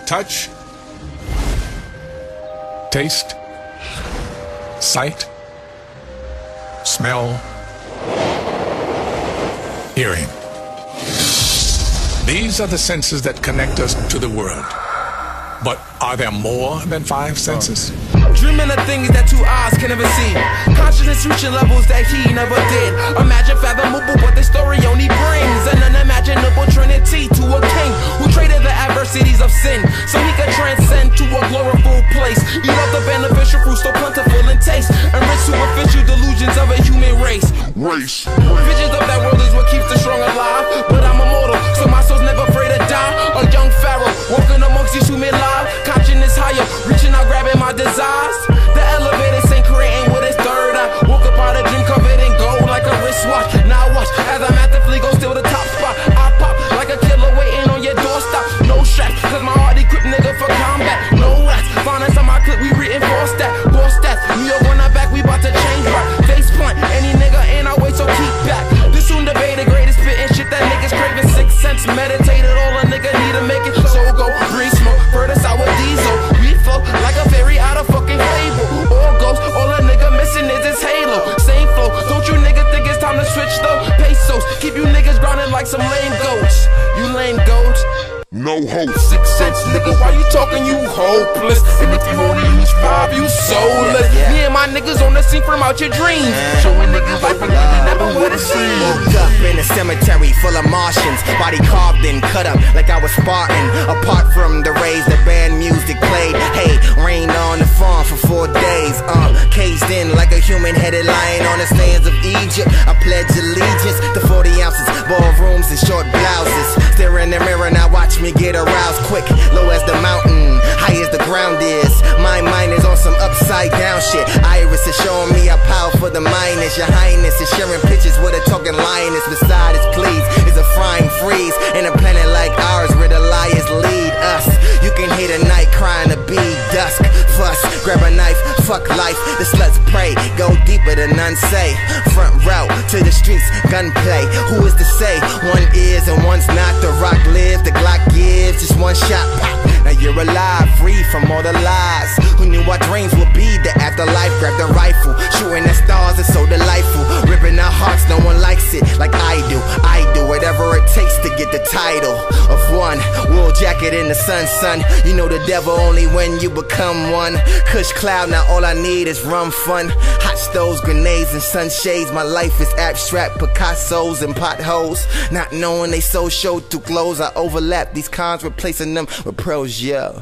Touch, taste, sight, smell, hearing. These are the senses that connect us to the world. But are there more than 5 senses? Dreaming of things that 2 eyes can never see. Consciousness reaching levels that he never did. Imagine fathomable, but the story only brings an unimaginable trinity to a king who traded the adversities of sin so he could transcend to a glorious place. Eat of the beneficial fruit, so plentiful in taste, and rich superficial delusions of a human race. Visions of that world is what keeps the strong alive, but I'm immortal, so my soul's never afraid to die. A young pharaoh walking amongst these human lives, consciousness higher, reaching out, grabbing my desires. The elevator ain't creating with its third eye. Woke up out of dream covered in gold like a wristwatch. Now watch as I'm at the flee, go still the top spot. I pop like a killer waiting on your doorstep. No strap, cause my heart equipped nigga for combat. No rats, find us on my clip, we reinforce that. Boss stats, New York on our back, we bout to change right. Face plant, any nigga in our way, so keep back. This soon debate the greatest spitting shit that niggas craving. 6 cents, meditated, all a nigga need to make it. So go, breathe smoke, further sour diesel. We flow like a fairy out of fucking fable. All ghosts, all a nigga missing is his halo. Same flow, don't you nigga think it's time to switch though? Pesos, keep you niggas grounded like some lame goats. You lame goats. No hope. 6 cents, nigga, why you talking, you hopeless? And if you only use 5, you soulless. Me and my niggas on the scene from out your dreams, showing niggas life and niggas never would have seen. Woke up in a cemetery full of Martians, body carved and cut up like I was Spartan. Apart from the rays, the band music played. Hey, rained on the farm for 4 days. Caged in like a human-headed lion on the sands of Egypt. I pledge allegiance to 40 ounces, ballrooms and short blouses. Stare in the mirror, now watch me get aroused quick. Low as the mountain, high as the ground is. My mind is on some upside down shit. Iris is showing me how powerful the mind is. Your highness is sharing pictures with a talking lioness. Beside us, please, is a frying freeze in a planet like ours where the liars lead us. You can hear the night crying to be dusk. Fuss, grab a knife, fuck life. The sluts pray, go deeper than none say. Front route to the streets, gunplay. Who is to say one is and one's not? The rock lives, the Glock gives, just one shot, pop. Now you're alive, free from all the lies. Who knew our dreams would be the afterlife? Grab the rifle, shooting at stars is so delightful. Ripping our hearts, no one likes it like I do. I do whatever it takes to get the title of one. Wool jacket in the sun, son. You know the devil only when you become one. Kush cloud, now all I need is rum fun. Hot stoves, grenades, and sunshades. My life is abstract, Picassos and potholes. Not knowing they so show through clothes, I overlap these cons, replacing them with pros, yeah.